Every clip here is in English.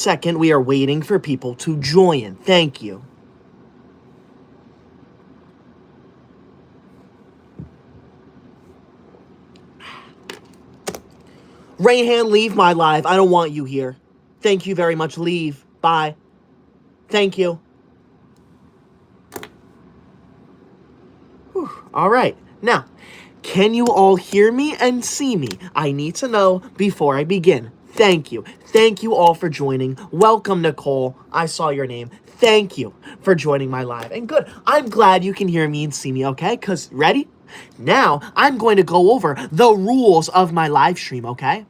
second, we are waiting for people to join. Thank you. Rayhan, leave my live. I don't want you here. Thank you very much. Leave. Bye. Thank you. Whew. All right. Now, can you all hear me and see me? I need to know before I begin. Thank you. Thank you all for joining. Welcome, Nicole. I saw your name. Thank you for joining my live. And good. I'm glad you can hear me and see me, okay? Because, ready? Now, I'm going to go over the rules of my live stream, okay?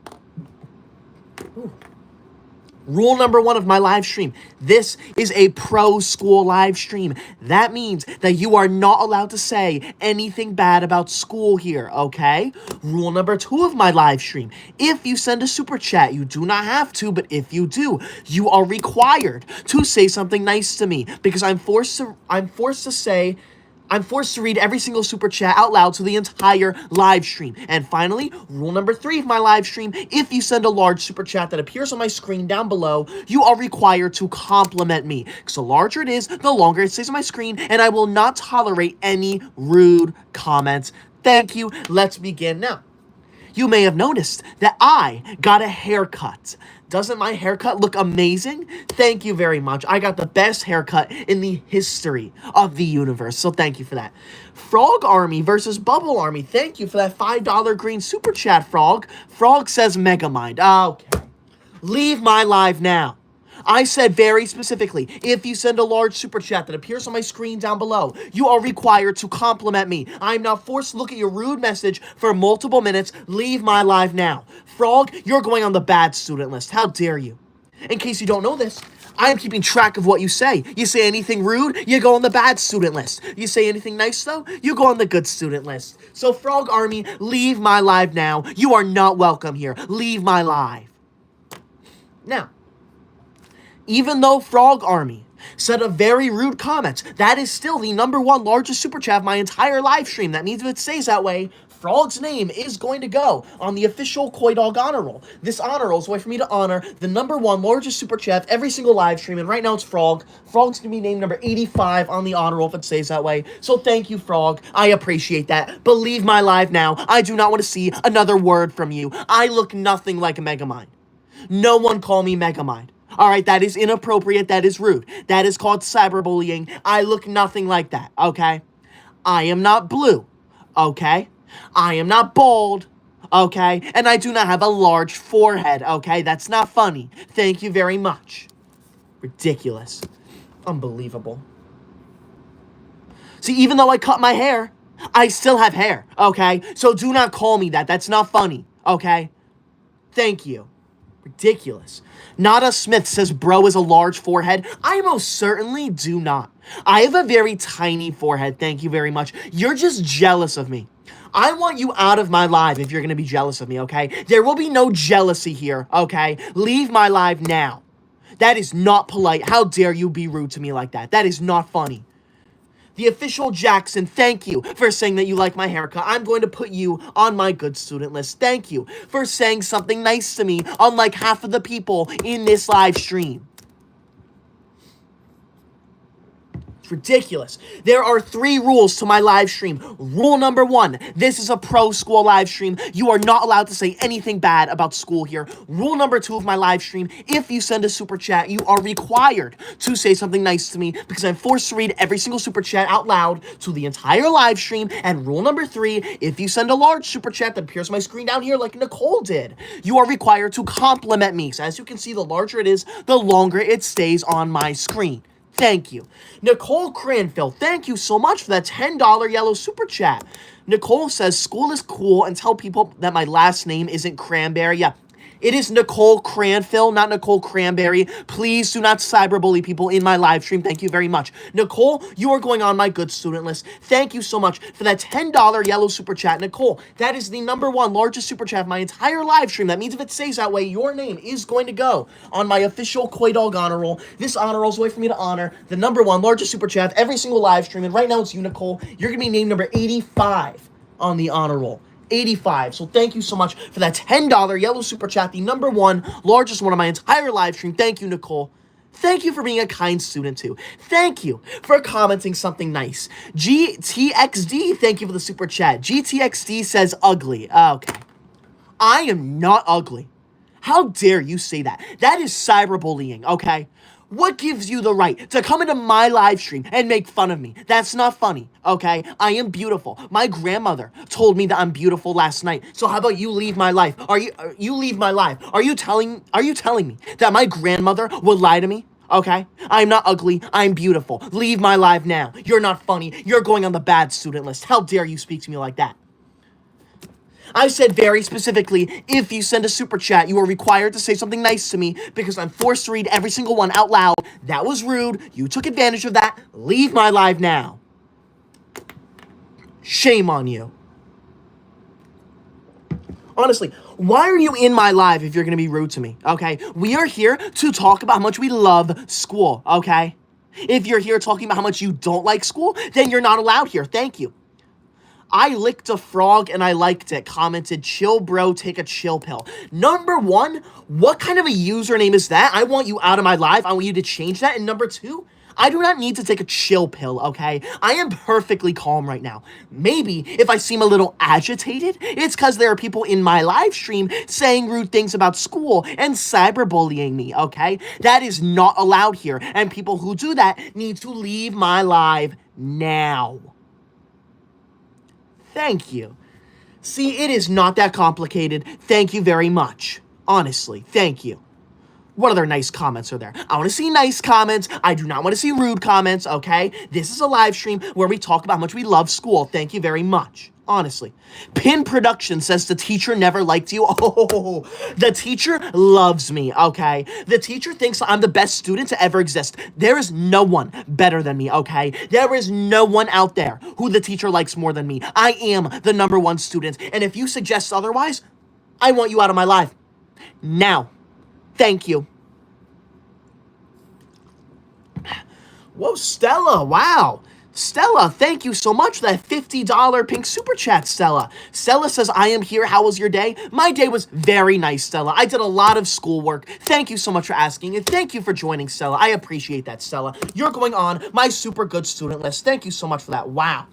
Rule number 1 of my live stream. This is a pro school live stream. That means that you are not allowed to say anything bad about school here, okay? Rule number 2 of my live stream. If you send a super chat, you do not have to, but if you do, you are required to say something nice to me because I'm forced to read every single super chat out loud to the entire live stream. And finally, rule number 3 of my live stream, if you send a large super chat that appears on my screen down below, you are required to compliment me. Because the larger it is, the longer it stays on my screen, and I will not tolerate any rude comments. Thank you. Let's begin now. You may have noticed that I got a haircut. Doesn't my haircut look amazing? Thank you very much. I got the best haircut in the history of the universe, so thank you for that. Frog Army versus Bubble Army. Thank you for that $5 green super chat, Frog. Frog says Megamind. Okay. Leave my live now. I said very specifically, if you send a large super chat that appears on my screen down below, you are required to compliment me. I am now forced to look at your rude message for multiple minutes. Leave my live now. Frog, you're going on the bad student list. How dare you? In case you don't know this, I am keeping track of what you say. You say anything rude, you go on the bad student list. You say anything nice, though, you go on the good student list. So, Frog Army, leave my live now. You are not welcome here. Leave my live. Now, even though Frog Army said a very rude comment, that is still the #1 largest super chat of my entire live stream. That means if it stays that way, Frog's name is going to go on the official Koi Dog honor roll. This honor roll is a way for me to honor the #1 largest super chat of every single live stream, and right now it's Frog. Frog's going to be named number 85 on the honor roll if it stays that way. So thank you, Frog. I appreciate that. But leave my live now. I do not want to see another word from you. I look nothing like a Megamind. No one call me Megamind. Alright, that is inappropriate, that is rude. That is called cyberbullying. I look nothing like that, okay? I am not blue, okay? I am not bald, okay? And I do not have a large forehead, okay? That's not funny. Thank you very much. Ridiculous. Unbelievable. See, even though I cut my hair, I still have hair, okay? So do not call me that. That's not funny, okay? Thank you. Ridiculous. Nada Smith says bro is a large forehead. I most certainly do not. I have a very tiny forehead. Thank you very much. You're just jealous of me. I want you out of my live if you're going to be jealous of me, okay? There will be no jealousy here, okay? Leave my live now. That is not polite. How dare you be rude to me like that? That is not funny. The official Jackson, thank you for saying that you like my haircut. I'm going to put you on my good student list. Thank you for saying something nice to me, unlike half of the people in this live stream. Ridiculous. There are 3 rules to my live stream. Rule number 1, this is a pro school live stream. You are not allowed to say anything bad about school here. Rule number 2 of my live stream, if you send a super chat, you are required to say something nice to me because I'm forced to read every single super chat out loud to the entire live stream. And rule number 3, if you send a large super chat that appears on my screen down here like Nicole did, you are required to compliment me. So as you can see, the larger it is, the longer it stays on my screen. Thank you. Nicole Cranfield, thank you so much for that $10 yellow super chat. Nicole says, school is cool and tell people that my last name isn't Cranberry. Yeah, it is Nicole Cranfield, not Nicole Cranberry. Please do not cyberbully people in my live stream. Thank you very much. Nicole, you are going on my good student list. Thank you so much for that $10 yellow super chat. Nicole, that is the #1 largest super chat of my entire live stream. That means if it stays that way, your name is going to go on my official Koi Dog honor roll. This honor roll is a way for me to honor the #1 largest super chat of every single live stream. And right now it's you, Nicole. You're going to be named number 85 on the honor roll. 85. So thank you so much for that $10 yellow super chat, the number one largest one of my entire live stream. Thank you, Nicole. Thank you for being a kind student, too. Thank you for commenting something nice. GTXD, thank you for the super chat. GTXD says ugly. Okay. I am not ugly. How dare you say that? That is cyberbullying, okay? What gives you the right to come into my live stream and make fun of me? That's not funny, okay? I am beautiful. My grandmother told me that I'm beautiful last night. So how about you leave my life? You leave my life? Are you telling me that my grandmother would lie to me? Okay? I'm not ugly. I'm beautiful. Leave my life now. You're not funny. You're going on the bad student list. How dare you speak to me like that? I said very specifically, if you send a super chat, you are required to say something nice to me because I'm forced to read every single one out loud. That was rude. You took advantage of that. Leave my live now. Shame on you. Honestly, why are you in my live if you're going to be rude to me, okay? We are here to talk about how much we love school, okay? If you're here talking about how much you don't like school, then you're not allowed here. Thank you. I licked a frog and I liked it. Commented, chill bro, take a chill pill. Number one, what kind of a username is that? I want you out of my live. I want you to change that. And number two, I do not need to take a chill pill, okay? I am perfectly calm right now. Maybe if I seem a little agitated, it's because there are people in my live stream saying rude things about school and cyberbullying me, okay? That is not allowed here. And people who do that need to leave my live now. Thank you. See, it is not that complicated. Thank you very much. Honestly, thank you. What other nice comments are there? I want to see nice comments. I do not want to see rude comments, okay? This is a live stream where we talk about how much we love school. Thank you very much. Honestly. Pin Production says the teacher never liked you. Oh, the teacher loves me, okay? The teacher thinks I'm the best student to ever exist. There is no one better than me, okay? There is no one out there who the teacher likes more than me. I am the number one student. And if you suggest otherwise, I want you out of my life. Now. Thank you. Whoa, Stella, wow. Stella, thank you so much for that $50 pink super chat, Stella. Stella says, I am here. How was your day? My day was very nice, Stella. I did a lot of schoolwork. Thank you so much for asking, and thank you for joining, Stella. I appreciate that, Stella. You're going on my super good student list. Thank you so much for that. Wow.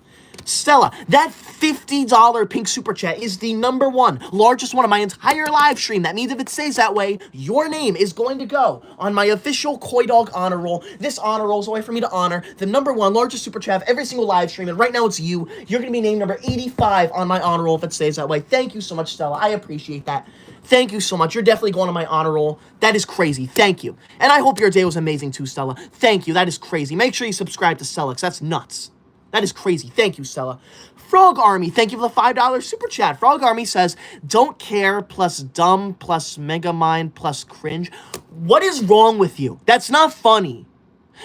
Stella, that $50 pink super chat is the number one largest one of my entire live stream. That means if it stays that way, your name is going to go on my official Koi Dog honor roll. This honor roll is a way for me to honor the number one largest super chat of every single live stream. And right now it's you. You're going to be named number 85 on my honor roll if it stays that way. Thank you so much, Stella. I appreciate that. Thank you so much. You're definitely going on my honor roll. That is crazy. Thank you. And I hope your day was amazing too, Stella. Thank you. That is crazy. Make sure you subscribe to Stella because that's nuts. That is crazy. Thank you, Stella. Frog Army, thank you for the $5 super chat. Frog Army says, don't care plus dumb plus megamind plus cringe. What is wrong with you? That's not funny.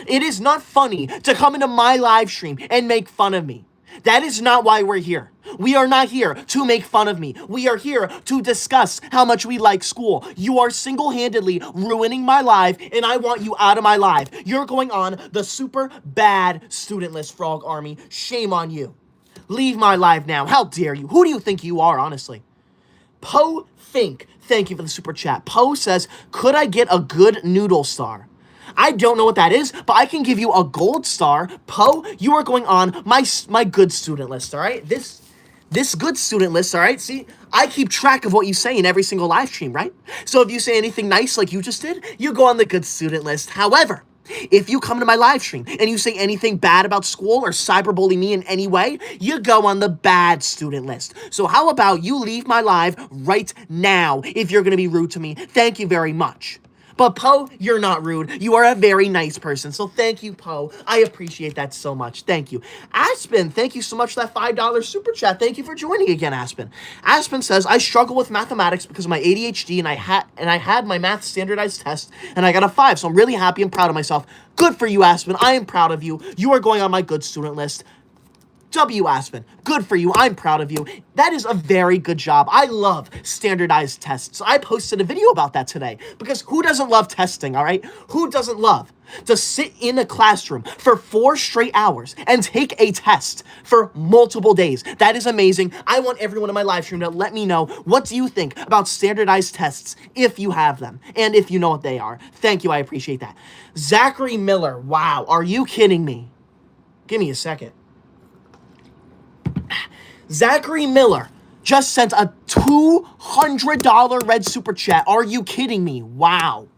It is not funny to come into my live stream and make fun of me. That is not why we're here. We are not here to make fun of me. We are here to discuss how much we like school. You are single-handedly ruining my life, and I want you out of my life. You're going on the super bad student list, Frog Army. Shame on you. Leave my life now. How dare you? Who do you think you are, honestly? Poe Fink, thank you for the super chat. Poe says, could I get a good noodle star? I don't know what that is, but I can give you a gold star. Poe, you are going on my good student list, all right? This good student list, all right? See, I keep track of what you say in every single live stream, right? So if you say anything nice like you just did, you go on the good student list. However, if you come to my live stream and you say anything bad about school or cyberbully me in any way, you go on the bad student list. So how about you leave my live right now if you're going to be rude to me? Thank you very much. But Poe, you're not rude. You are a very nice person. So thank you, Poe. I appreciate that so much. Thank you. Aspen, thank you so much for that $5 super chat. Thank you for joining again, Aspen. Aspen says, I struggle with mathematics because of my ADHD and I had my math standardized test and I got a 5. So I'm really happy and proud of myself. Good for you, Aspen. I am proud of you. You are going on my good student list. W. Aspen, good for you. I'm proud of you. That is a very good job. I love standardized tests. I posted a video about that today because who doesn't love testing, all right? Who doesn't love to sit in a classroom for 4 straight hours and take a test for multiple days? That is amazing. I want everyone in my live stream to let me know, what do you think about standardized tests if you have them and if you know what they are? Thank you. I appreciate that. Zachary Miller. Wow. Are you kidding me? Give me a second. Zachary Miller just sent a $200 red super chat. Are you kidding me? Wow.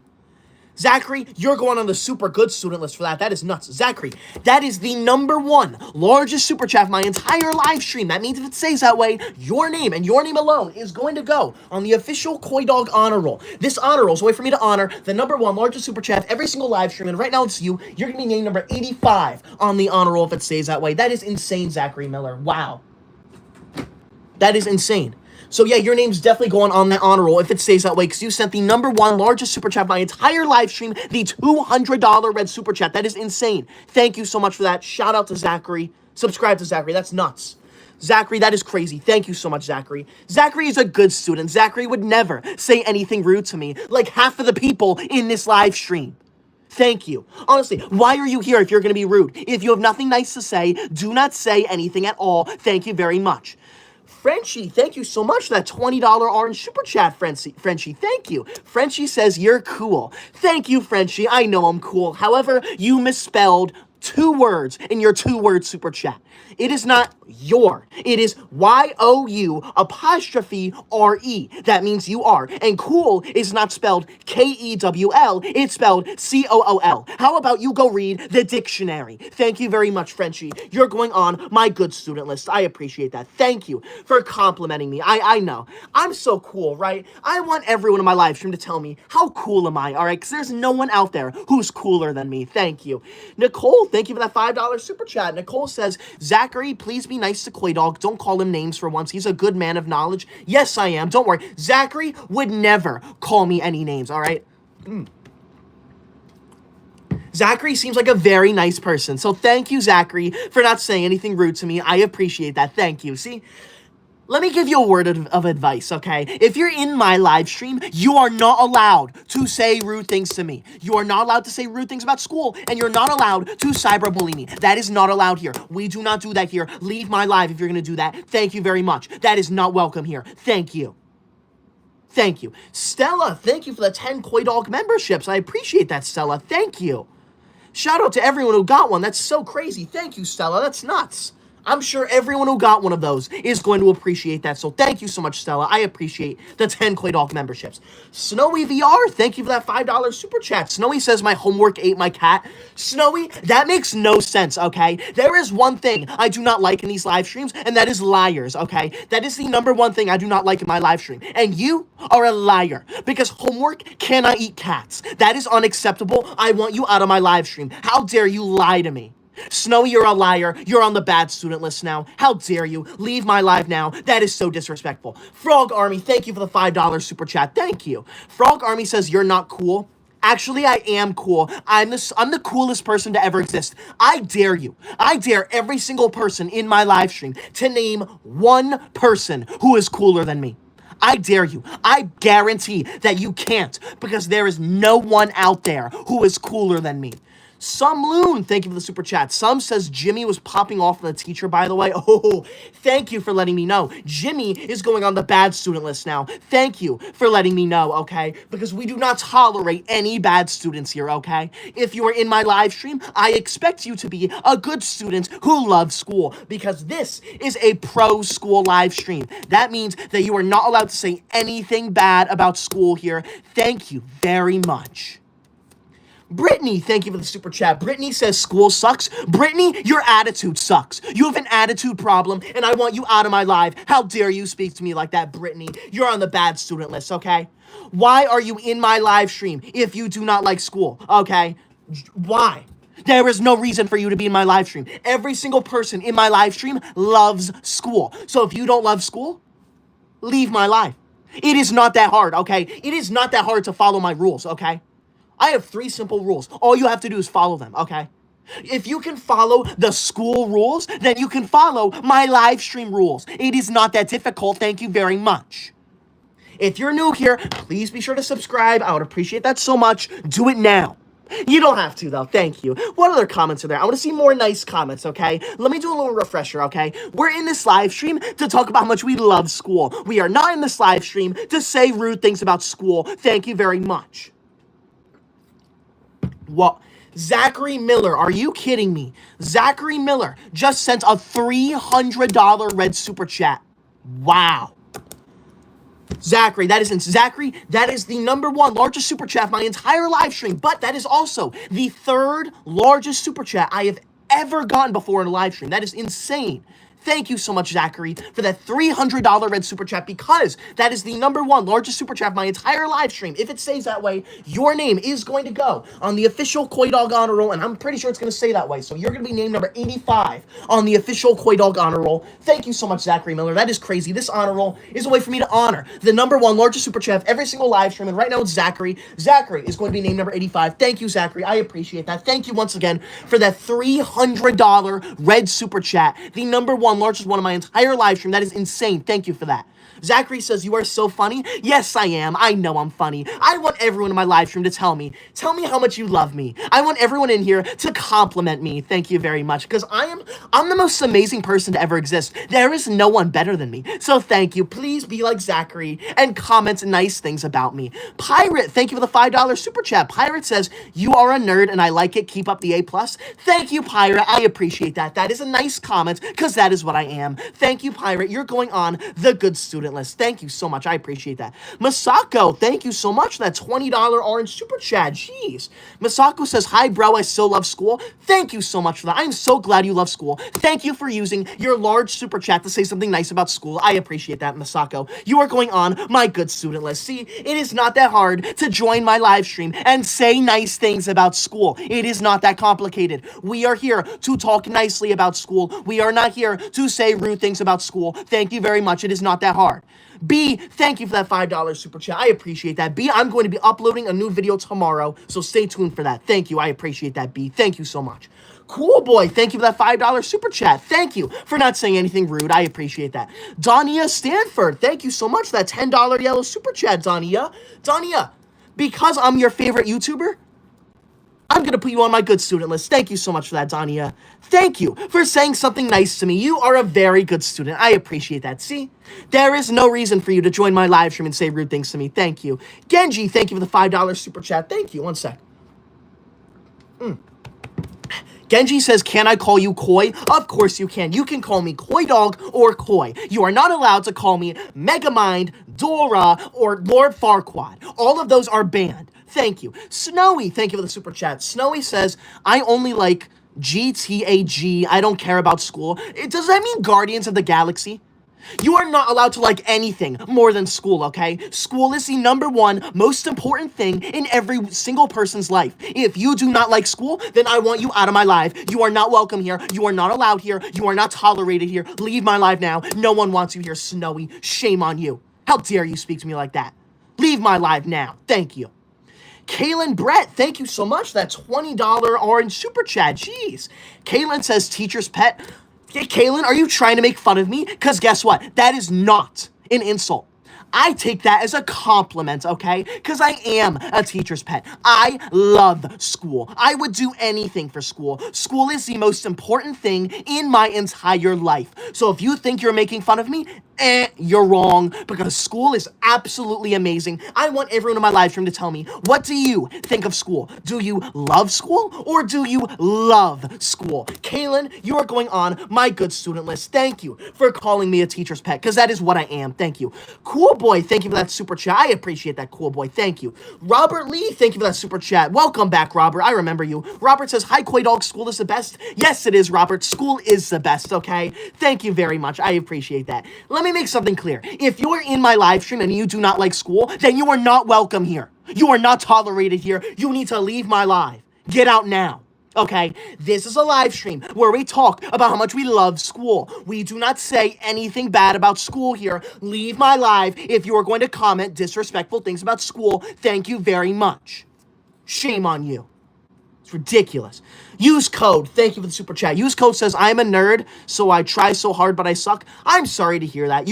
Zachary, you're going on the super good student list for that. That is nuts. Zachary, that is the #1 largest super chat of my entire live stream. That means if it stays that way, your name and your name alone is going to go on the official Koi Dog honor roll. This honor roll is a way for me to honor the #1 largest super chat of every single live stream. And right now it's you. You're going to be named number 85 on the honor roll if it stays that way. That is insane, Zachary Miller. Wow. That is insane. So yeah, your name's definitely going on that honor roll if it stays that way because you sent the #1 largest super chat of my entire live stream, the $200 red super chat. That is insane. Thank you so much for that. Shout out to Zachary. Subscribe to Zachary. That's nuts. Zachary, that is crazy. Thank you so much, Zachary. Zachary is a good student. Zachary would never say anything rude to me like half of the people in this live stream. Thank you. Honestly, why are you here if you're going to be rude? If you have nothing nice to say, do not say anything at all. Thank you very much. Frenchie, thank you so much for that $20 orange super chat, Frenchie. Thank you. Frenchie says you're cool. Thank you, Frenchie. I know I'm cool. However, you misspelled 2 words in your 2-word super chat. It is not your. It is YOU''RE. That means you are. And cool is not spelled KEWL. It's spelled COOL. How about you go read the dictionary? Thank you very much, Frenchie. You're going on my good student list. I appreciate that. Thank you for complimenting me. I know. I'm so cool, right? I want everyone in my live stream to tell me, how cool am I, all right? Because there's no one out there who's cooler than me. Thank you. Nicole, thank you for that $5 super chat. Nicole says, Zachary, please be nice to Koi Dog. Don't call him names for once. He's a good man of knowledge. Yes, I am. Don't worry. Zachary would never call me any names, all right? Zachary seems like a very nice person. So thank you, Zachary, for not saying anything rude to me. I appreciate that. Thank you. See? Let me give you a word of advice, okay? If you're in my live stream, you are not allowed to say rude things to me. You are not allowed to say rude things about school, and you're not allowed to cyberbully me. That is not allowed here. We do not do that here. Leave my live if you're going to do that. Thank you very much. That is not welcome here. Thank you. Thank you. Stella, thank you for the 10 Koi Dog memberships. I appreciate that, Stella. Thank you. Shout out to everyone who got one. That's so crazy. Thank you, Stella. That's nuts. I'm sure everyone who got one of those is going to appreciate that. So thank you so much, Stella. I appreciate the 10 Koi Dog memberships. Snowy VR, thank you for that $5 super chat. Snowy says my homework ate my cat. Snowy, that makes no sense, okay? There is one thing I do not like in these live streams, and that is liars, okay? That is the #1 thing I do not like in my live stream. And you are a liar because homework cannot eat cats. That is unacceptable. I want you out of my live stream. How dare you lie to me? Snowy, you're a liar. You're on the bad student list now. How dare you? Leave my live now. That is so disrespectful. Frog Army, thank you for the $5 super chat. Thank you. Frog Army says you're not cool. Actually, I am cool. I'm the coolest person to ever exist. I dare you. I dare every single person in my live stream to name one person who is cooler than me. I dare you. I guarantee that you can't because there is no one out there who is cooler than me. Some Loon, thank you for the super chat. Some says Jimmy was popping off the teacher, by the way. Oh, thank you for letting me know. Jimmy is going on the bad student list now. Thank you for letting me know, okay? Because we do not tolerate any bad students here, okay? If you are in my live stream, I expect you to be a good student who loves school because this is a pro-school live stream. That means that you are not allowed to say anything bad about school here. Thank you very much. Brittany, thank you for the super chat. Brittany says school sucks. Brittany, your attitude sucks. You have an attitude problem, and I want you out of my live. How dare you speak to me like that, Brittany? You're on the bad student list, okay? Why are you in my live stream if you do not like school, okay? Why? There is no reason for you to be in my live stream. Every single person in my live stream loves school. So if you don't love school, leave my live. It is not that hard, okay? It is not that hard to follow my rules, okay? I have 3 simple rules. All you have to do is follow them, okay? If you can follow the school rules, then you can follow my live stream rules. It is not that difficult. Thank you very much. If you're new here, please be sure to subscribe. I would appreciate that so much. Do it now. You don't have to, though. Thank you. What other comments are there? I want to see more nice comments, okay? Let me do a little refresher, okay? We're in this live stream to talk about how much we love school. We are not in this live stream to say rude things about school. Thank you very much. What? Zachary Miller, are you kidding me? Zachary Miller just sent a $300 red super chat. Wow. Zachary, that is the #1 largest super chat of my entire live stream, but that is also the 3rd largest super chat I have ever gotten before in a live stream. That is insane. Thank you so much, Zachary, for that $300 red super chat, because that is the #1 largest super chat of my entire live stream. If it stays that way, your name is going to go on the official Koi Dog Honor Roll, and I'm pretty sure it's going to stay that way. So you're going to be named number 85 on the official Koi Dog Honor Roll. Thank you so much, Zachary Miller. That is crazy. This honor roll is a way for me to honor the #1 largest super chat of every single live stream, and right now it's Zachary. Zachary is going to be named number 85. Thank you, Zachary. I appreciate that. Thank you once again for that $300 red super chat, the #1 largest one of my entire live stream. That is insane. Thank you for that. Zachary says, you are so funny. Yes, I am. I know I'm funny. I want everyone in my live stream to tell me how much you love me. I want everyone in here to compliment me. Thank you very much, because I'm the most amazing person to ever exist. There is no one better than me. So thank you. Please be like Zachary and comment nice things about me. Pirate, thank you for the $5 super chat. Pirate says, you are a nerd and I like it. Keep up the A+. Thank you, Pirate. I appreciate that. That is a nice comment, because that is what I am. Thank you, Pirate. You're going on the good student list. Thank you so much. I appreciate that. Masako, thank you so much for that $20 orange super chat. Jeez. Masako says, hi, bro. I still love school. Thank you so much for that. I'm so glad you love school. Thank you for using your large super chat to say something nice about school. I appreciate that, Masako. You are going on my good student list. See, it is not that hard to join my live stream and say nice things about school. It is not that complicated. We are here to talk nicely about school. We are not here to say rude things about school. Thank you very much. It is not that hard. B, thank you for that $5 super chat. I appreciate that. B, I'm going to be uploading a new video tomorrow, so stay tuned for that. Thank you. I appreciate that, B. Thank you so much. Cool boy, thank you for that $5 super chat. Thank you for not saying anything rude. I appreciate that. Dania Stanford, thank you so much for that $10 yellow super chat, Dania. Dania, because I'm your favorite YouTuber, I'm going to put you on my good student list. Thank you so much for that, Dania. Thank you for saying something nice to me. You are a very good student. I appreciate that. See? There is no reason for you to join my live stream and say rude things to me. Thank you. Genji, thank you for the $5 super chat. Thank you. One sec. Genji says, can I call you Koi? Of course you can. You can call me Koi Dog or Koi. You are not allowed to call me Megamind, Dora, or Lord Farquaad. All of those are banned. Thank you. Snowy, thank you for the super chat. Snowy says, I only like GTAG. I don't care about school. Does that mean Guardians of the Galaxy? You are not allowed to like anything more than school, okay? School is the #1 most important thing in every single person's life. If you do not like school, then I want you out of my life. You are not welcome here. You are not allowed here. You are not tolerated here. Leave my life now. No one wants you here, Snowy. Shame on you. How dare you speak to me like that? Leave my life now. Thank you. Kaylin Brett, thank you so much. That $20 orange super chat. Jeez. Kaylin says, teacher's pet. Kaylin, are you trying to make fun of me? Because guess what? That is not an insult. I take that as a compliment, okay? Because I am a teacher's pet. I love school. I would do anything for school. School is the most important thing in my entire life. So if you think you're making fun of me, you're wrong, because school is absolutely amazing. I want everyone in my live stream to tell me, what do you think of school? Do you love school or do you love school? Kaylin, you are going on my good student list. Thank you for calling me a teacher's pet, because that is what I am. Thank you. Cool boy, thank you for that super chat. I appreciate that, cool boy. Thank you. Robert Lee, thank you for that super chat. Welcome back, Robert. I remember you. Robert says, hi, Koi Dog. School is the best. Yes, it is, Robert. School is the best, okay? Thank you very much. I appreciate that. Let me make something clear. If you're in my live stream and you do not like school, then you are not welcome here. You are not tolerated here. You need to leave my live. Get out now. Okay, this is a live stream where we talk about how much we love school. We do not say anything bad about school here. Leave my live if you are going to comment disrespectful things about school. Thank you very much. Shame on you. It's ridiculous. Use code. Thank you for the super chat. Use code says, I'm a nerd, so I try so hard, but I suck. I'm sorry to hear that.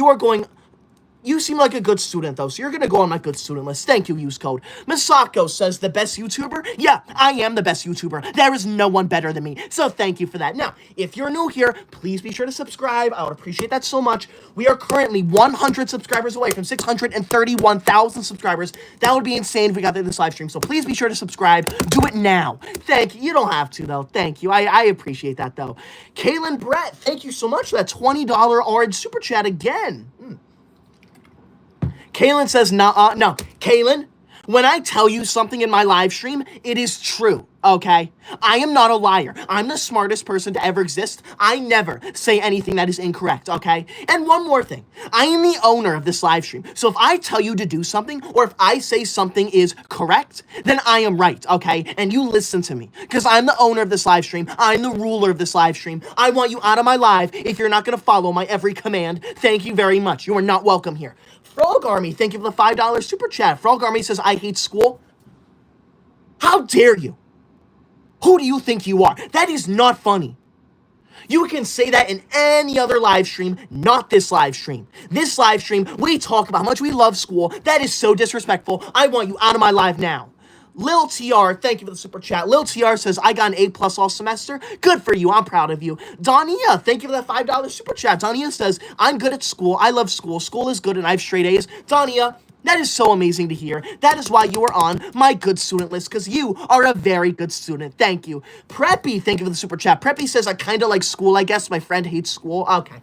You seem like a good student, though, so you're going to go on my good student list. Thank you, use code. Misako says, the best YouTuber? Yeah, I am the best YouTuber. There is no one better than me, so thank you for that. Now, if you're new here, please be sure to subscribe. I would appreciate that so much. We are currently 100 subscribers away from 631,000 subscribers. That would be insane if we got this live stream, so please be sure to subscribe. Do it now. Thank you. You don't have to, though. Thank you. I appreciate that, though. Kaylin Brett, thank you so much for that $20 orange super chat again. Kaylin says, no. Kaylin, when I tell you something in my live stream, it is true, okay? I am not a liar. I'm the smartest person to ever exist. I never say anything that is incorrect, okay? And one more thing. I am the owner of this live stream. So if I tell you to do something, or if I say something is correct, then I am right, okay? And you listen to me, because I'm the owner of this live stream. I'm the ruler of this live stream. I want you out of my live if you're not going to follow my every command. Thank you very much. You are not welcome here. Frog Army, thank you for the $5 super chat. Frog Army says, I hate school. How dare you? Who do you think you are? That is not funny. You can say that in any other live stream, not this live stream. This live stream, we talk about how much we love school. That is so disrespectful. I want you out of my live now. Lil TR, thank you for the super chat. Lil TR says, I got an A+ all semester. Good for you. I'm proud of you. Dania, thank you for that $5 super chat. Dania says, I'm good at school. I love school. School is good and I have straight A's. Dania, that is so amazing to hear. That is why you are on my good student list, because you are a very good student. Thank you. Preppy, thank you for the super chat. Preppy says, I kind of like school, I guess. My friend hates school. Okay.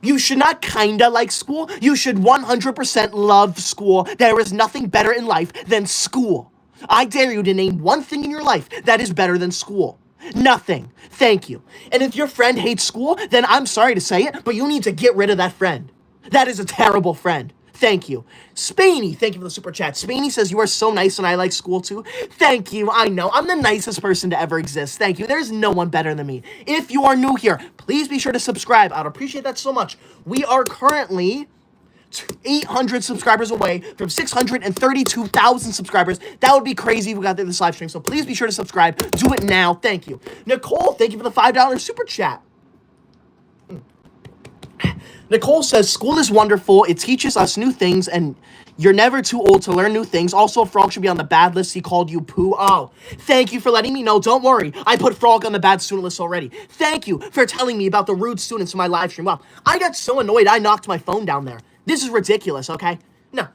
You should not kinda like school. You should 100% love school. There is nothing better in life than school. I dare you to name one thing in your life that is better than school. Nothing. Thank you. And if your friend hates school, then I'm sorry to say it, but you need to get rid of that friend. That is a terrible friend. Thank you. Spaney, thank you for the super chat. Spaney says, you are so nice and I like school too. Thank you. I know. I'm the nicest person to ever exist. Thank you. There's no one better than me. If you are new here, please be sure to subscribe. I'd appreciate that so much. We are currently 800 subscribers away from 632,000 subscribers. That would be crazy if we got this live stream. So please be sure to subscribe. Do it now. Thank you. Nicole, thank you for the $5 super chat. Nicole says, school is wonderful. It teaches us new things, and you're never too old to learn new things. Also, Frog should be on the bad list. He called you poo. Oh, thank you for letting me know. Don't worry. I put Frog on the bad student list already. Thank you for telling me about the rude students in my live stream. Wow, I got so annoyed I knocked my phone down there. This is ridiculous, okay? No.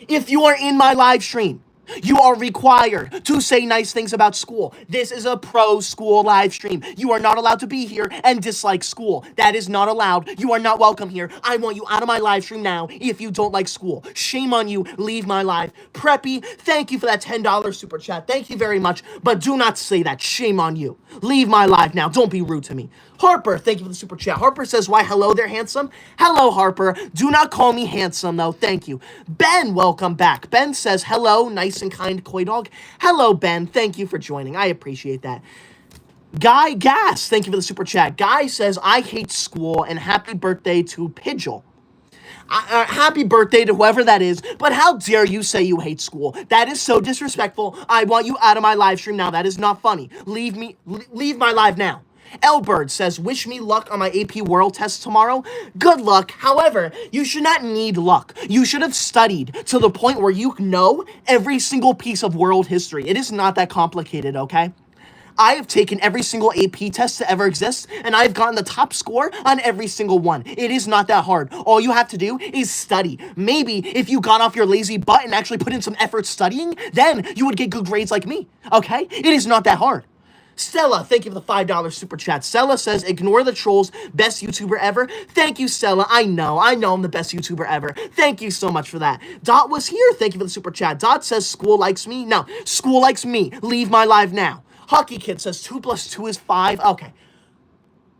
If you are in my live stream, you are required to say nice things about school. This is a pro-school live stream. You are not allowed to be here and dislike school. That is not allowed. You are not welcome here. I want you out of my live stream now if you don't like school. Shame on you. Leave my live. Preppy, thank you for that $10 super chat. Thank you very much. But do not say that. Shame on you. Leave my live now. Don't be rude to me. Harper, thank you for the super chat. Harper says, why, hello there, handsome. Hello, Harper. Do not call me handsome, though. Thank you. Ben, welcome back. Ben says, hello, nice and kind koi dog. Hello, Ben. Thank you for joining. I appreciate that. Guy Gas, thank you for the super chat. Guy says, I hate school, and happy birthday to Pidgeal. Happy birthday to whoever that is, but how dare you say you hate school? That is so disrespectful. I want you out of my live stream now. That is not funny. Leave my live now. Elbird says, wish me luck on my AP World test tomorrow. Good luck. However, you should not need luck. You should have studied to the point where you know every single piece of world history. It is not that complicated, okay? I have taken every single AP test to ever exist, and I've gotten the top score on every single one. It is not that hard. All you have to do is study. Maybe if you got off your lazy butt and actually put in some effort studying, then you would get good grades like me, okay? It is not that hard. Stella, thank you for the $5 super chat. Stella says, ignore the trolls, best YouTuber ever. Thank you, Stella. I know I'm the best YouTuber ever. Thank you so much for that. Dot was here. Thank you for the super chat. Dot says, school likes me. No, school likes me. Leave my live now. Hockey Kid says, 2 + 2 is 5. Okay.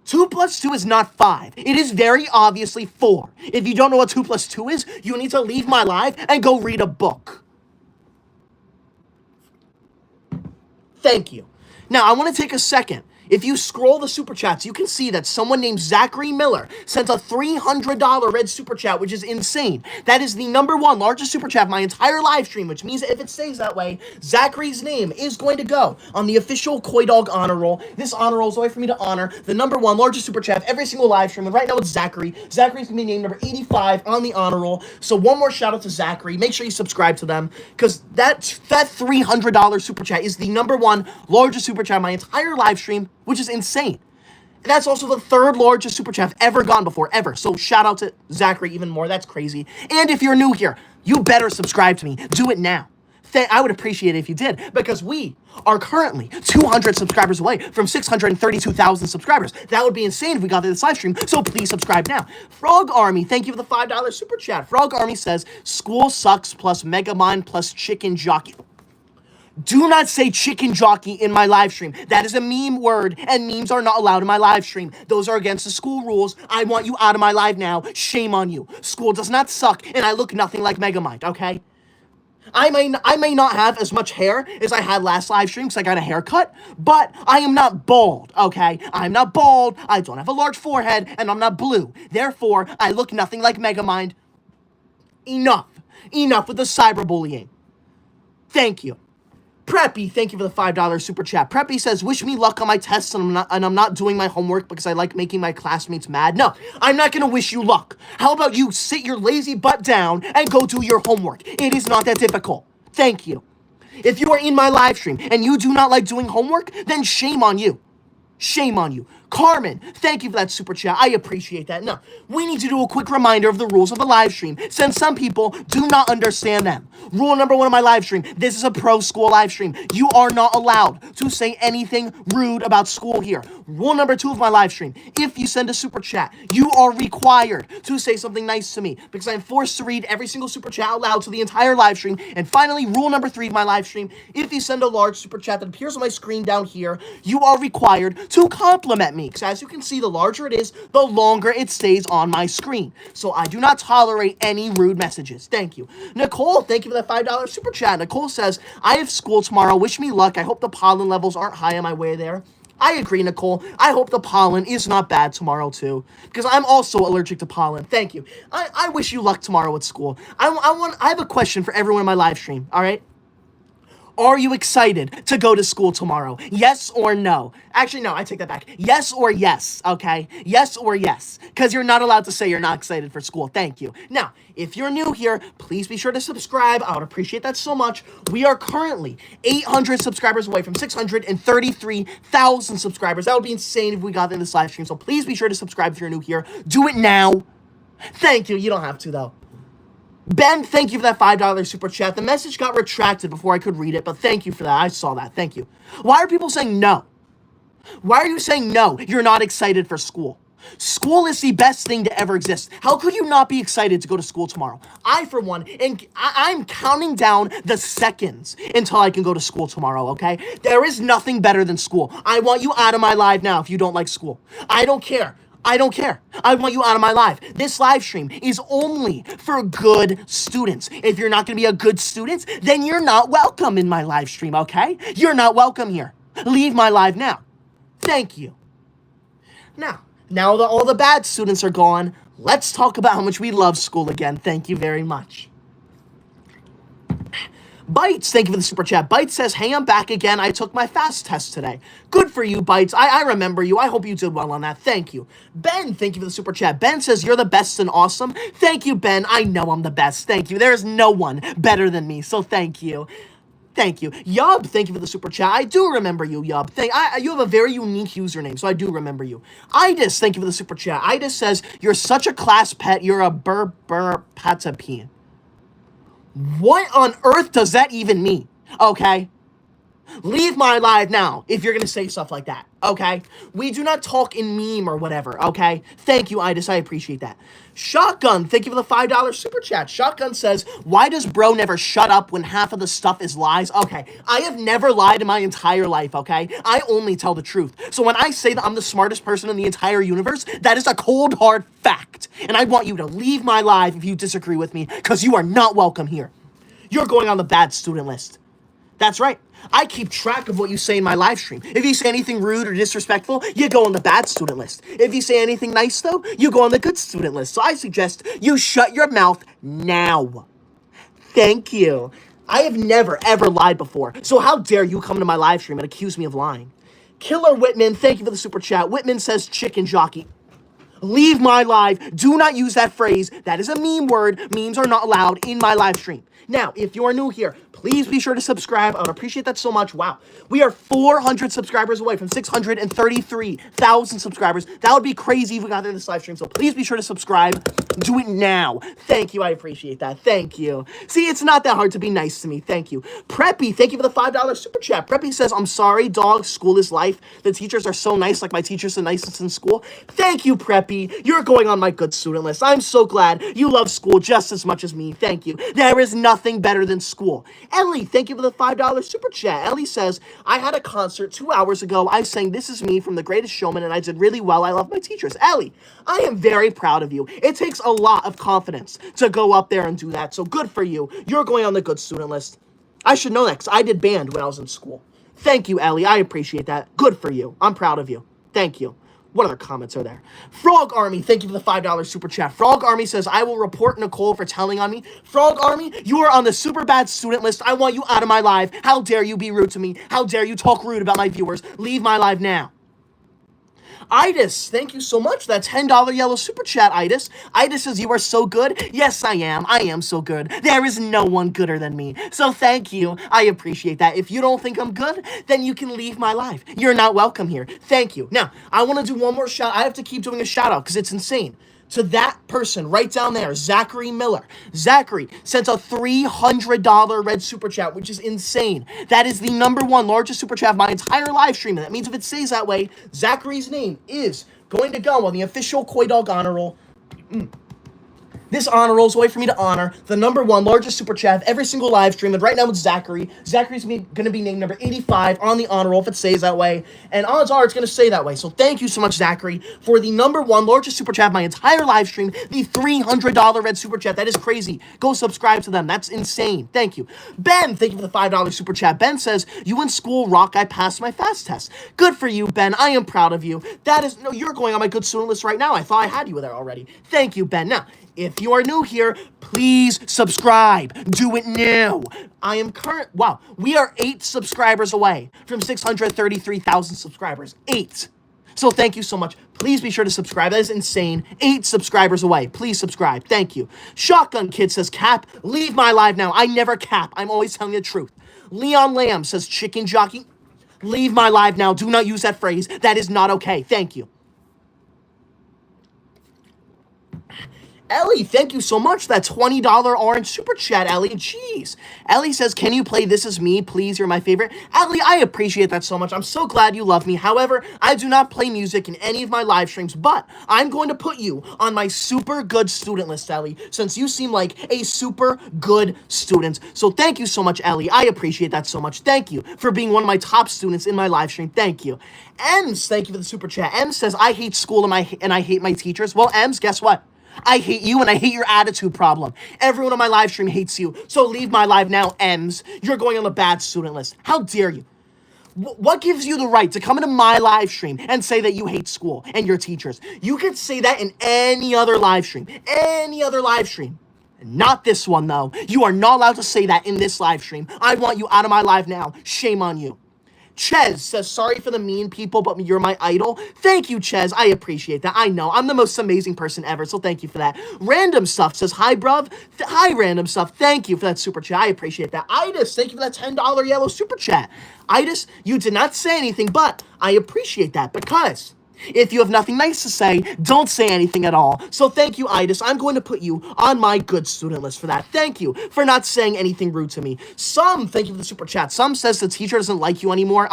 2 + 2 is not 5. It is very obviously 4. If you don't know what 2 + 2 is, you need to leave my live and go read a book. Thank you. Now, I want to take a second. If you scroll the super chats, you can see that someone named Zachary Miller sent a $300 red super chat, which is insane. That is the #1 largest super chat of my entire live stream, which means that if it stays that way, Zachary's name is going to go on the official Koi Dog honor roll. This honor roll is a way for me to honor the #1 largest super chat of every single live stream, and right now it's Zachary. Zachary's going to be named number 85 on the honor roll. So one more shout out to Zachary. Make sure you subscribe to them, because that $300 super chat is the #1 largest super chat of my entire live stream, which is insane. And that's also the 3rd largest super chat I've ever gone before, ever. So shout out to Zachary even more. That's crazy. And if you're new here, you better subscribe to me. Do it now. I would appreciate it if you did, because we are currently 200 subscribers away from 632,000 subscribers. That would be insane if we got to this live stream, so please subscribe now. Frog Army, thank you for the $5 super chat. Frog Army says, school sucks plus Megamind plus chicken jockey. Do not say chicken jockey in my live stream. That is a meme word, and memes are not allowed in my live stream. Those are against the school rules. I want you out of my live now. Shame on you. School does not suck, and I look nothing like Megamind, okay? I may not have as much hair as I had last live stream because I got a haircut, but I am not bald, okay? I'm not bald, I don't have a large forehead, and I'm not blue. Therefore, I look nothing like Megamind. Enough. Enough with the cyberbullying. Thank you. Preppy, thank you for the $5 super chat. Preppy says, wish me luck on my tests and I'm not doing my homework because I like making my classmates mad. No, I'm not going to wish you luck. How about you sit your lazy butt down and go do your homework? It is not that difficult. Thank you. If you are in my live stream and you do not like doing homework, then shame on you. Shame on you. Carmen, thank you for that super chat. I appreciate that. Now, we need to do a quick reminder of the rules of a live stream, since some people do not understand them. Rule #1 of my live stream, this is a pro school live stream. You are not allowed to say anything rude about school here. Rule #2 of my live stream, if you send a super chat, you are required to say something nice to me, because I'm forced to read every single super chat out loud to the entire live stream. And finally, rule #3 of my live stream, if you send a large super chat that appears on my screen down here, you are required to compliment me. Because as you can see, the larger it is, the longer it stays on my screen. So I do not tolerate any rude messages. Thank you. Nicole, thank you for that $5 super chat. Nicole says, I have school tomorrow. Wish me luck. I hope the pollen levels aren't high on my way there. I agree, Nicole. I hope the pollen is not bad tomorrow, too. Because I'm also allergic to pollen. Thank you. I wish you luck tomorrow at school. I have a question for everyone in my live stream, all right? Are you excited to go to school tomorrow? Yes or no? Actually, no, I take that back. Yes or yes, okay? Yes or yes. Because you're not allowed to say you're not excited for school. Thank you. Now, if you're new here, please be sure to subscribe. I would appreciate that so much. We are currently 800 subscribers away from 633,000 subscribers. That would be insane if we got in this live stream. So please be sure to subscribe if you're new here. Do it now. Thank you. You don't have to, though. Ben, thank you for that $5 super chat. The message got retracted before I could read it, but thank you for that. I saw that. Thank you. Why are people saying no? Why are you saying no? You're not excited for school. School is the best thing to ever exist. How could you not be excited to go to school tomorrow? I, for one, and I'm counting down the seconds until I can go to school tomorrow, okay? There is nothing better than school. I want you out of my life now if you don't like school. I don't care. I don't care. I want you out of my life. This live stream is only for good students. If you're not going to be a good student, then you're not welcome in my live stream, okay? You're not welcome here. Leave my live now. Thank you. Now that all the bad students are gone, let's talk about how much we love school again. Thank you very much. Bites, thank you for the super chat. Bites says, hey, I'm back again. I took my fast test today. Good for you, Bites. I remember you. I hope you did well on that. Thank you. Ben, thank you for the super chat. Ben says, you're the best and awesome. Thank you, Ben. I know I'm the best. Thank you. There's no one better than me, so thank you. Thank you. Yub, thank you for the super chat. I do remember you, Yub. You have a very unique username, so I do remember you. Idis, thank you for the super chat. Idis says, you're such a class pet. You're a patapine. What on earth does that even mean? Okay? Leave my live now if you're going to say stuff like that, okay? We do not talk in meme or whatever, okay? Thank you, Idis. I appreciate that. Shotgun, thank you for the $5 super chat. Shotgun says, why does bro never shut up when half of the stuff is lies? Okay, I have never lied in my entire life, okay? I only tell the truth. So when I say that I'm the smartest person in the entire universe, that is a cold, hard fact. And I want you to leave my live if you disagree with me, because you are not welcome here. You're going on the bad student list. That's right. I keep track of what you say in my live stream. If you say anything rude or disrespectful, you go on the bad student list. If you say anything nice, though, you go on the good student list. So I suggest you shut your mouth now. Thank you. I have never, ever lied before. So how dare you come to my live stream and accuse me of lying? Killer Whitman, thank you for the super chat. Whitman says chicken jockey. Leave my live. Do not use that phrase. That is a meme word. Memes are not allowed in my live stream. Now, if you are new here, please be sure to subscribe. I would appreciate that so much. Wow. We are 400 subscribers away from 633,000 subscribers. That would be crazy if we got there in this live stream. So please be sure to subscribe. Do it now. Thank you. I appreciate that. Thank you. See, it's not that hard to be nice to me. Thank you. Preppy, thank you for the $5 super chat. Preppy says, I'm sorry, dog. School is life. The teachers are so nice, like my teacher's the nicest in school. Thank you, Preppy. You're going on my good student list. I'm so glad you love school just as much as me. Thank you. There is nothing better than school. Ellie, thank you for the $5 super chat. Ellie says, I had a concert 2 hours ago. I sang This Is Me from The Greatest Showman, and I did really well. I love my teachers. Ellie, I am very proud of you. It takes a lot of confidence to go up there and do that, so good for you. You're going on the good student list. I should know that because I did band when I was in school. Thank you, Ellie. I appreciate that. Good for you. I'm proud of you. Thank you. What other comments are there? Frog Army, thank you for the $5 super chat. Frog Army says, I will report Nicole for telling on me. Frog Army, you are on the super bad student list. I want you out of my live. How dare you be rude to me? How dare you talk rude about my viewers? Leave my live now. Idis, thank you so much. That $10 yellow super chat, Idis. Idis says, you are so good. Yes, I am. I am so good. There is no one gooder than me. So thank you. I appreciate that. If you don't think I'm good, then you can leave my live. You're not welcome here. Thank you. Now, I want to do one more shout. I have to keep doing a shout out because it's insane. To that person right down there, Zachary Miller. Zachary sent a $300 red super chat, which is insane. That is the #1 largest super chat of my entire live stream. And that means if it stays that way, Zachary's name is going to go on the official Koi Dog honor roll. This honor rolls away for me to honor the #1 largest super chat of every single live stream. And right now it's Zachary. Zachary's going to be named number 85 on the honor roll if it stays that way. And odds are it's going to stay that way. So thank you so much, Zachary, for the #1 largest super chat of my entire live stream. The $300 red super chat. That is crazy. Go subscribe to them. That's insane. Thank you. Ben, thank you for the $5 super chat. Ben says, you in school rock. I passed my fast test. Good for you, Ben. I am proud of you. That is, no, you're going on my good student list right now. I thought I had you there already. Thank you, Ben. Now, if you are new here, please subscribe. Do it now. Wow, we are 8 subscribers away from 633,000 subscribers. 8. So thank you so much. Please be sure to subscribe. That is insane. 8 subscribers away. Please subscribe. Thank you. Shotgun Kid says, Cap, leave my live now. I never cap. I'm always telling the truth. Leon Lamb says, chicken jockey, leave my live now. Do not use that phrase. That is not okay. Thank you. Ellie, thank you so much. That $20 orange super chat, Ellie. Jeez. Ellie says, can you play This Is Me? Please, you're my favorite. Ellie, I appreciate that so much. I'm so glad you love me. However, I do not play music in any of my live streams, but I'm going to put you on my super good student list, Ellie, since you seem like a super good student. So thank you so much, Ellie. I appreciate that so much. Thank you for being one of my top students in my live stream. Thank you. Ems, thank you for the super chat. Ems says, I hate school and I hate my teachers. Well, Ems, guess what? I hate you and I hate your attitude problem. Everyone on my live stream hates you. So leave my live now, Ems. You're going on the bad student list. How dare you? What gives you the right to come into my live stream and say that you hate school and your teachers? You could say that in any other live stream. Any other live stream. Not this one, though. You are not allowed to say that in this live stream. I want you out of my live now. Shame on you. Ches says, sorry for the mean people, but you're my idol. Thank you, Ches. I appreciate that. I know. I'm the most amazing person ever, so thank you for that. Random Stuff says, hi, bruv. Hi, Random Stuff. Thank you for that super chat. I appreciate that. Idis, thank you for that $10 yellow super chat. Idis, you did not say anything, but I appreciate that because if you have nothing nice to say, don't say anything at all. So thank you, Idis. I'm going to put you on my good student list for that. Thank you for not saying anything rude to me. Thank you for the super chat. Some says the teacher doesn't like you anymore.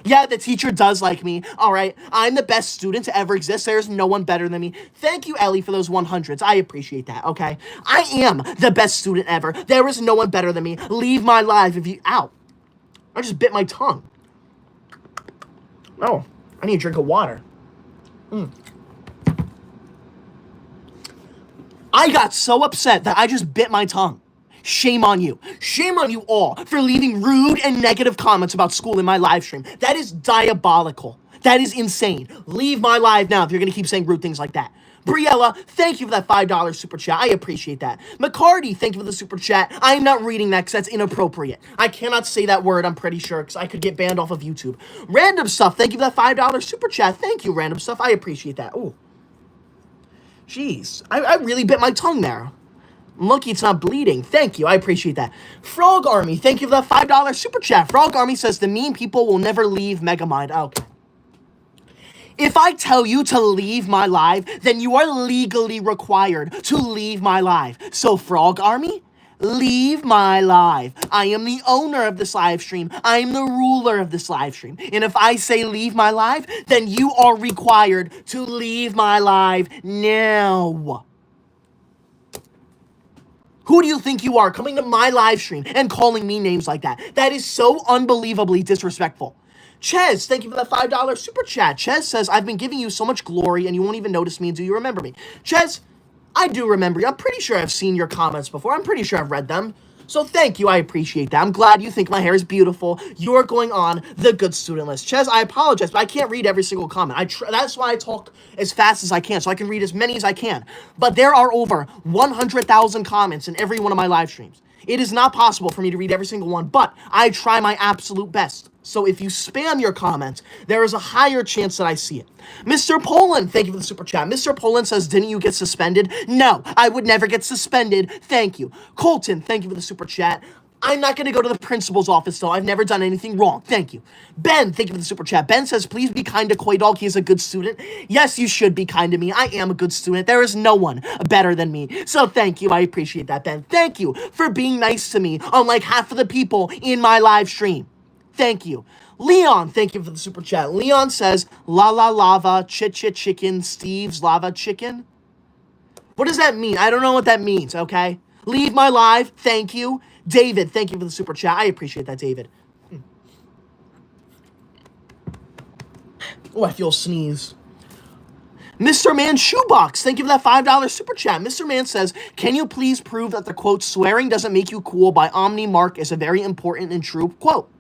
Yeah, the teacher does like me. All right. I'm the best student to ever exist. There's no one better than me. Thank you, Ellie, for those 100s. I appreciate that, okay? I am the best student ever. There is no one better than me. Leave my life if you... Ow. I just bit my tongue. Oh, I need a drink of water. I got so upset that I just bit my tongue. shame on you. Shame on you all for leaving rude and negative comments about school in my live stream. That is diabolical. That is insane. Leave my live now if you're going to keep saying rude things like that. Briella, thank you for that $5 super chat. I appreciate that. McCarty, thank you for the super chat. I am not reading that because that's inappropriate. I cannot say that word, I'm pretty sure, because I could get banned off of YouTube. Random Stuff, thank you for that $5 super chat. Thank you, Random Stuff. I appreciate that. Oh, jeez. I really bit my tongue there. I'm lucky it's not bleeding. Thank you. I appreciate that. Frog Army, thank you for that $5 super chat. Frog Army says the mean people will never leave Megamind. Okay. If I tell you to leave my live, then you are legally required to leave my live. So, Frog Army, leave my live. I am the owner of this live stream. I am the ruler of this live stream. And if I say leave my live, then you are required to leave my live now. Who do you think you are coming to my live stream and calling me names like that? That is so unbelievably disrespectful. Ches, thank you for that $5 super chat. Ches says, I've been giving you so much glory and you won't even notice me. Do you remember me? Ches, I do remember you. I'm pretty sure I've seen your comments before. I'm pretty sure I've read them. So thank you. I appreciate that. I'm glad you think my hair is beautiful. You're going on the good student list. Ches, I apologize, but I can't read every single comment. That's why I talk as fast as I can, so I can read as many as I can. But there are over 100,000 comments in every one of my live streams. It is not possible for me to read every single one, but I try my absolute best. So if you spam your comments, there is a higher chance that I see it. Mr. Poland, thank you for the super chat. Mr. Poland says, didn't you get suspended? No, I would never get suspended. Thank you. Colton, thank you for the super chat. I'm not going to go to the principal's office, though. I've never done anything wrong. Thank you. Ben, thank you for the super chat. Ben says, please be kind to Koi Dog. He is a good student. Yes, you should be kind to me. I am a good student. There is no one better than me. So thank you. I appreciate that, Ben. Thank you for being nice to me, unlike half of the people in my live stream. Thank you. Leon, thank you for the super chat. Leon says, la la lava, chit chit chicken, Steve's lava chicken. What does that mean? I don't know what that means, okay? Leave my live. Thank you. David, thank you for the super chat. I appreciate that, David. Oh, I feel a sneeze. Mr. Man Shoebox, thank you for that $5 super chat. Mr. Man says, can you please prove that the quote, swearing doesn't make you cool by Omni Mark is a very important and true quote?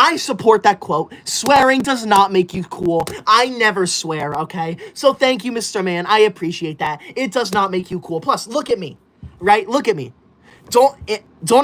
I support that quote. Swearing does not make you cool. I never swear, okay? So thank you, Mr. Man. I appreciate that. It does not make you cool. Plus, look at me, right? Look at me. Don't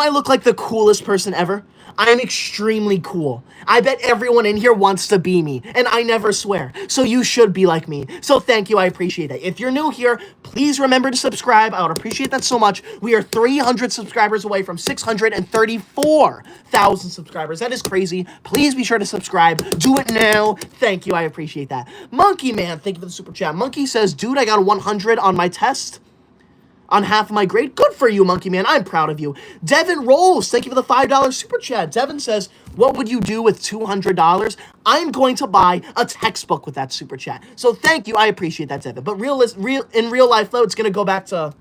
I look like the coolest person ever? I am extremely cool. I bet everyone in here wants to be me, and I never swear. So you should be like me. So thank you, I appreciate that. If you're new here, please remember to subscribe. I would appreciate that so much. We are 300 subscribers away from 634,000 subscribers. That is crazy. Please be sure to subscribe. Do it now. Thank you, I appreciate that. Monkey Man, thank you for the super chat. Monkey says, dude, I got a 100 on my test. On half of my grade. Good for you, Monkey Man. I'm proud of you. Devin Rolls, thank you for the $5 super chat. Devin says, what would you do with $200? I'm going to buy a textbook with that super chat. So thank you. I appreciate that, Devin. But in real life, though, it's going to go back to,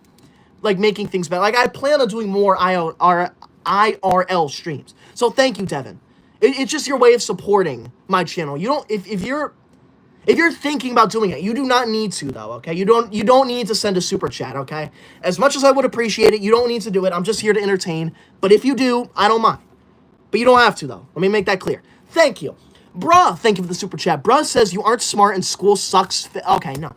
like, making things better. Like, I plan on doing more IRL streams. So thank you, Devin. It's just your way of supporting my channel. You don't, if you're thinking about doing it, you do not need to, though, okay? You don't need to send a super chat, okay? As much as I would appreciate it, you don't need to do it. I'm just here to entertain. But if you do, I don't mind. But you don't have to, though. Let me make that clear. Thank you. Bruh, thank you for the super chat. Bruh says you aren't smart and school sucks. Okay, no.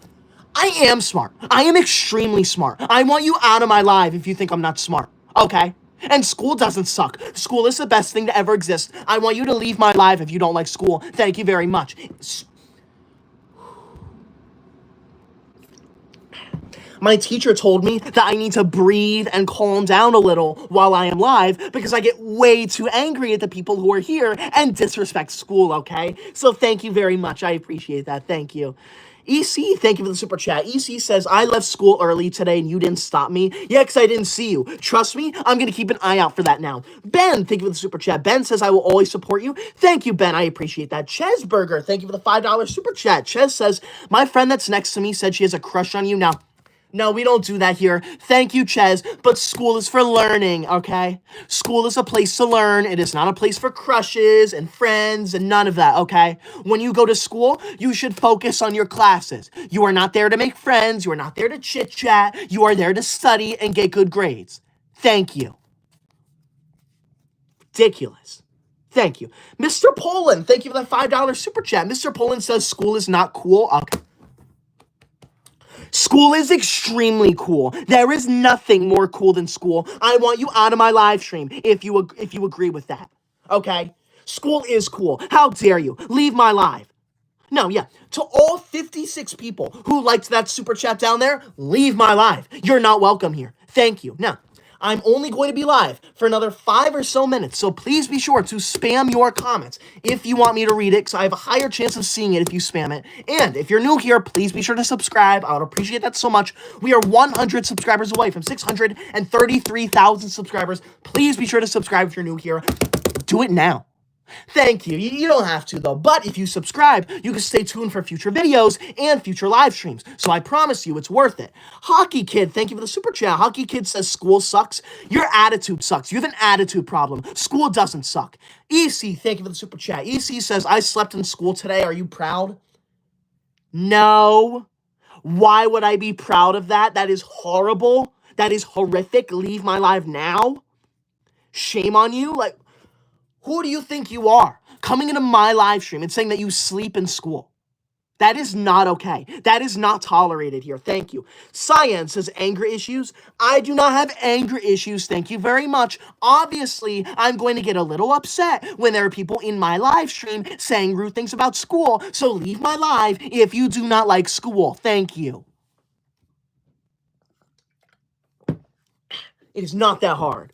I am smart. I am extremely smart. I want you out of my life if you think I'm not smart, okay? And school doesn't suck. School is the best thing to ever exist. I want you to leave my life if you don't like school. Thank you very much. My teacher told me that I need to breathe and calm down a little while I am live because I get way too angry at the people who are here and disrespect school, okay? So thank you very much. I appreciate that. Thank you. EC, thank you for the super chat. EC says, I left school early today and you didn't stop me. Yeah, because I didn't see you. Trust me, I'm going to keep an eye out for that now. Ben, thank you for the super chat. Ben says, I will always support you. Thank you, Ben. I appreciate that. Chesburger, thank you for the $5 super chat. Ches says, my friend that's next to me said she has a crush on you. Now, no, we don't do that here. Thank you, Ches, but school is for learning, okay? School is a place to learn. It is not a place for crushes and friends and none of that, okay? When you go to school, you should focus on your classes. You are not there to make friends. You are not there to chit-chat. You are there to study and get good grades. Thank you. ridiculous. Thank you. Mr. Poland, thank you for that $5 super chat. Mr. Poland says school is not cool. Okay. School is extremely cool. There is nothing more cool than school. I want you out of my live stream if you agree with that. Okay? School is cool. How dare you? Leave my live. No, yeah. To all 56 people who liked that super chat down there, leave my live. You're not welcome here. Thank you. Now, I'm only going to be live for another 5 or so minutes, so please be sure to spam your comments if you want me to read it, because I have a higher chance of seeing it if you spam it. And if you're new here, please be sure to subscribe. I would appreciate that so much. We are 100 subscribers away from 633,000 subscribers. Please be sure to subscribe if you're new here. Do it now. Thank you. You don't have to, though. But if you subscribe, you can stay tuned for future videos and future live streams. So I promise you, it's worth it. Hockey Kid, thank you for the super chat. Hockey Kid says school sucks. Your attitude sucks. You have an attitude problem. School doesn't suck. EC, thank you for the super chat. EC says, I slept in school today. Are you proud? No. Why would I be proud of that? That is horrible. That is horrific. Leave my live now. Shame on you. Like, who do you think you are? Coming into my live stream and saying that you sleep in school. That is not okay. That is not tolerated here. Thank you. Cyan says anger issues. I do not have anger issues. Thank you very much. Obviously, I'm going to get a little upset when there are people in my live stream saying rude things about school. So leave my live if you do not like school. Thank you. It is not that hard.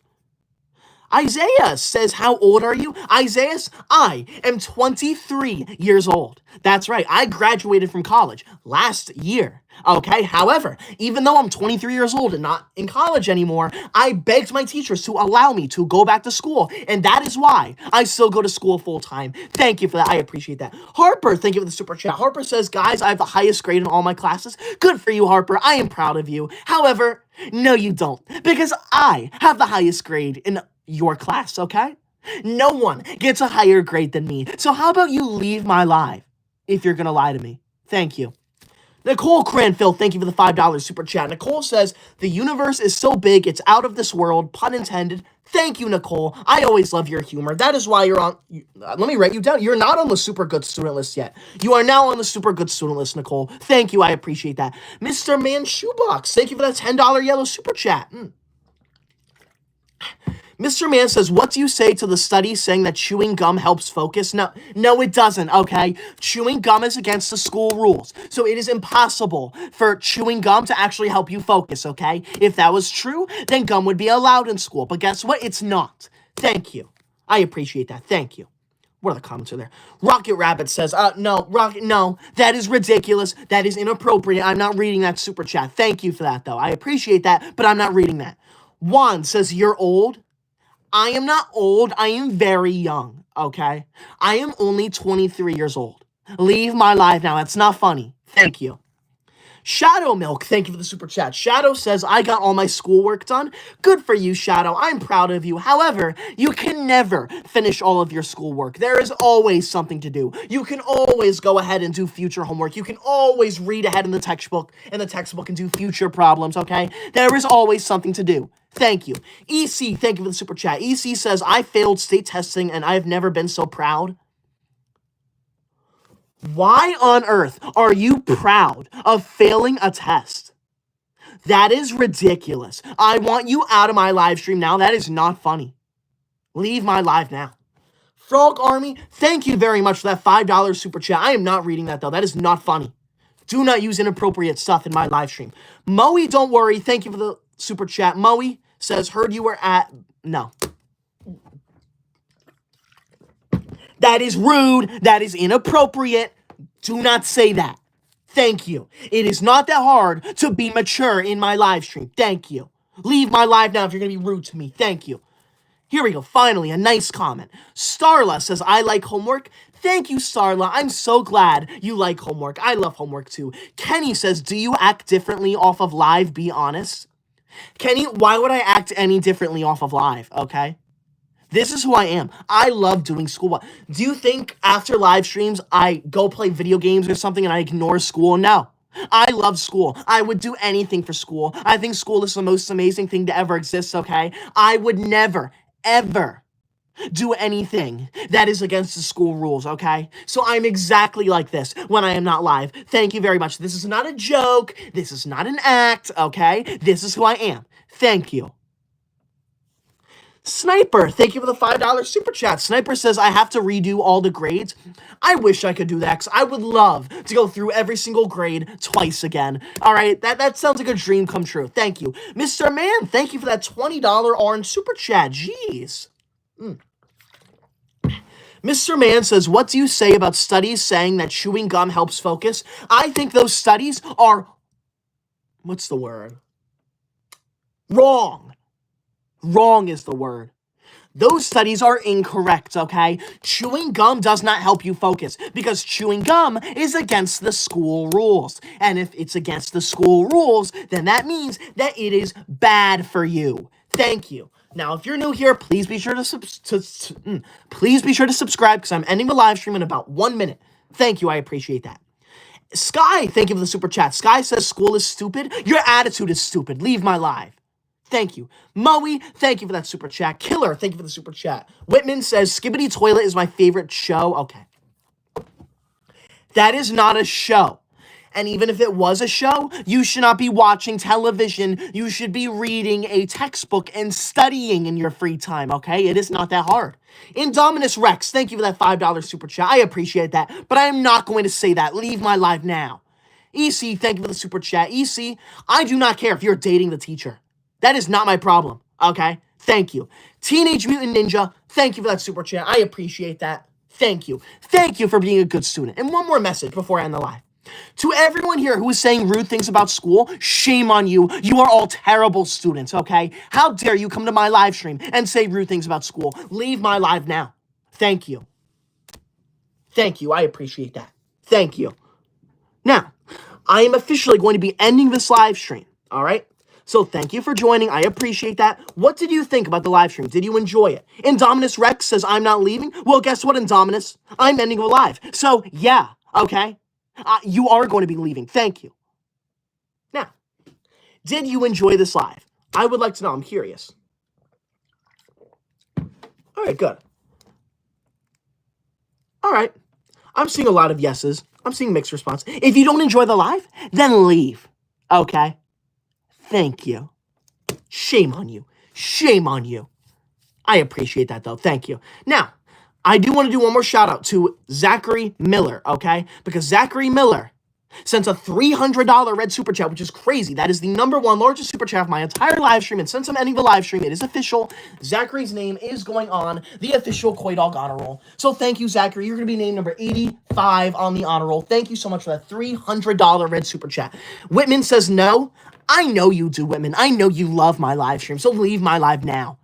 Isaiah says, how old are you? Isaiah, I am 23 years old. That's right. I graduated from college last year. Okay. However, even though I'm 23 years old and not in college anymore, I begged my teachers to allow me to go back to school. And that is why I still go to school full time. Thank you for that. I appreciate that. Harper, thank you for the super chat. Harper says, guys, I have the highest grade in all my classes. Good for you, Harper. I am proud of you. However, no, you don't, because I have the highest grade in your class, okay? No one gets a higher grade than me. So how about you leave my live if you're going to lie to me? Thank you. Nicole Cranfield, thank you for the $5 super chat. Nicole says, the universe is so big, it's out of this world, pun intended. Thank you, Nicole. I always love your humor. That is why you're on, let me write you down. You're not on the super good student list yet. You are now on the super good student list, Nicole. Thank you. I appreciate that. Mr. Man Shoebox, thank you for that $10 yellow super chat. Mr. Man says, what do you say to the study saying that chewing gum helps focus? No, it doesn't, okay? Chewing gum is against the school rules, so it is impossible for chewing gum to actually help you focus, okay? If that was true, then gum would be allowed in school, but guess what? It's not. Thank you. I appreciate that. Thank you. What are the comments in there? Rocket Rabbit says, no, that is ridiculous. That is inappropriate. I'm not reading that super chat. Thank you for that, though. I appreciate that, but I'm not reading that. Juan says, you're old. I am not old. I am very young, okay? I am only 23 years old. Leave my live now. That's not funny. Thank you. Shadow Milk, thank you for the super chat. Shadow says, I got all my schoolwork done. Good for you, Shadow. I'm proud of you. However, you can never finish all of your schoolwork. There is always something to do. You can always go ahead and do future homework. You can always read ahead in the textbook and do future problems, okay? There is always something to do. Thank you. EC, thank you for the super chat. EC says, I failed state testing and I have never been so proud. Why on earth are you proud of failing a test? That is ridiculous. I want you out of my live stream now. That is not funny. Leave my live now. Frog Army, thank you very much for that $5 super chat. I am not reading that, though. That is not funny. Do not use inappropriate stuff in my live stream. Moe, don't worry. Thank you for the super chat. Moe says, heard you were at... No. That is rude. That is inappropriate. Do not say that. Thank you. It is not that hard to be mature in my live stream. Thank you. Leave my live now if you're going to be rude to me. Thank you. Here we go. Finally, a nice comment. Starla says, I like homework. Thank you, Starla. I'm so glad you like homework. I love homework too. Kenny says, do you act differently off of live? Be honest. Kenny, why would I act any differently off of live? Okay. This is who I am. I love doing school. Do you think after live streams, I go play video games or something and I ignore school? No. I love school. I would do anything for school. I think school is the most amazing thing to ever exist, okay? I would never, ever do anything that is against the school rules, okay? So I'm exactly like this when I am not live. Thank you very much. This is not a joke. This is not an act, okay? This is who I am. Thank you. Sniper, thank you for the $5 super chat. Sniper says, I have to redo all the grades. I wish I could do that, because I would love to go through every single grade twice again. All right, that sounds like a dream come true. Thank you. Mr. Man, thank you for that $20 orange super chat. Jeez. Mr. Man says, what do you say about studies saying that chewing gum helps focus? I think those studies are, what's the word? Wrong. Wrong is the word. Those studies are incorrect, okay? Chewing gum does not help you focus because chewing gum is against the school rules. And if it's against the school rules, then that means that it is bad for you. Thank you. Now, if you're new here, please be sure to subscribe because I'm ending the live stream in about 1 minute. Thank you. I appreciate that. Sky, thank you for the super chat. Sky says school is stupid. Your attitude is stupid. Leave my live. Thank you. Moe, thank you for that super chat. Killer, thank you for the super chat. Whitman says, Skibbity Toilet is my favorite show. Okay. That is not a show. And even if it was a show, you should not be watching television. You should be reading a textbook and studying in your free time, okay? It is not that hard. Indominus Rex, thank you for that $5 super chat. I appreciate that, but I am not going to say that. Leave my live now. EC, thank you for the super chat. EC, I do not care if you're dating the teacher. That is not my problem, okay? Thank you. Teenage Mutant Ninja, thank you for that super chat. I appreciate that. Thank you. Thank you for being a good student. And one more message before I end the live. To everyone here who is saying rude things about school, shame on you. You are all terrible students, okay? How dare you come to my live stream and say rude things about school? Leave my live now. Thank you. Thank you. I appreciate that. Thank you. Now, I am officially going to be ending this live stream, all right? So thank you for joining. I appreciate that. What did you think about the live stream? Did you enjoy it? Indominus Rex says, I'm not leaving. Well, guess what, Indominus? I'm ending the live. So, yeah, okay? You are going to be leaving. Thank you. Now, did you enjoy this live? I would like to know. I'm curious. All right, good. All right. I'm seeing a lot of yeses. I'm seeing mixed response. If you don't enjoy the live, then leave. Okay? Thank you. Shame on you. Shame on you. I appreciate that, though. Thank you. Now, I do want to do one more shout out to Zachary Miller, okay? Because Zachary Miller sent a $300 red super chat, which is crazy. That is the #1 largest super chat of my entire live stream. And since I'm ending the live stream, it is official. Zachary's name is going on the official Koi Dog honor roll. So thank you, Zachary. You're going to be named number 85 on the honor roll. Thank you so much for that $300 red super chat. Whitman says no. I know you do, Whitman. I know you love my live stream, so leave my live now.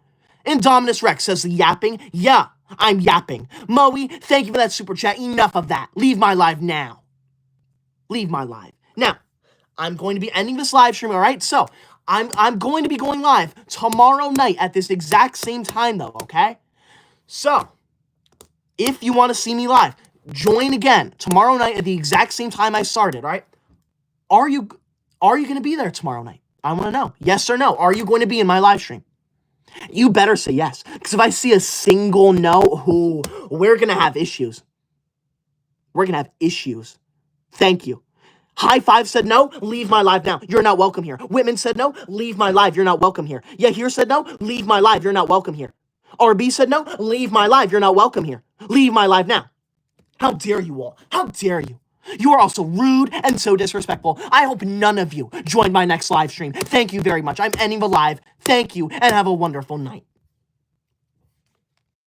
Indominus Rex says the yapping. Yeah, I'm yapping. Moe, thank you for that super chat. Enough of that. Leave my live now. Leave my live. Now, I'm going to be ending this live stream, all right? So, I'm going to be going live tomorrow night at this exact same time, though, okay? So, if you want to see me live, join again tomorrow night at the exact same time I started, all right? Are you going to be there tomorrow night? I want to know. Yes or no. Are you going to be in my live stream? You better say yes. Because if I see a single no, we're going to have issues. We're going to have issues. Thank you. High Five said no. Leave my live now. You're not welcome here. Whitman said no. Leave my live. You're not welcome here. Yeah, here said no. Leave my live. You're not welcome here. RB said no. Leave my live. You're not welcome here. Leave my live now. How dare you all? How dare you? You are also rude and so disrespectful. I hope none of you join my next live stream. Thank you very much. I'm ending the live. Thank you and have a wonderful night.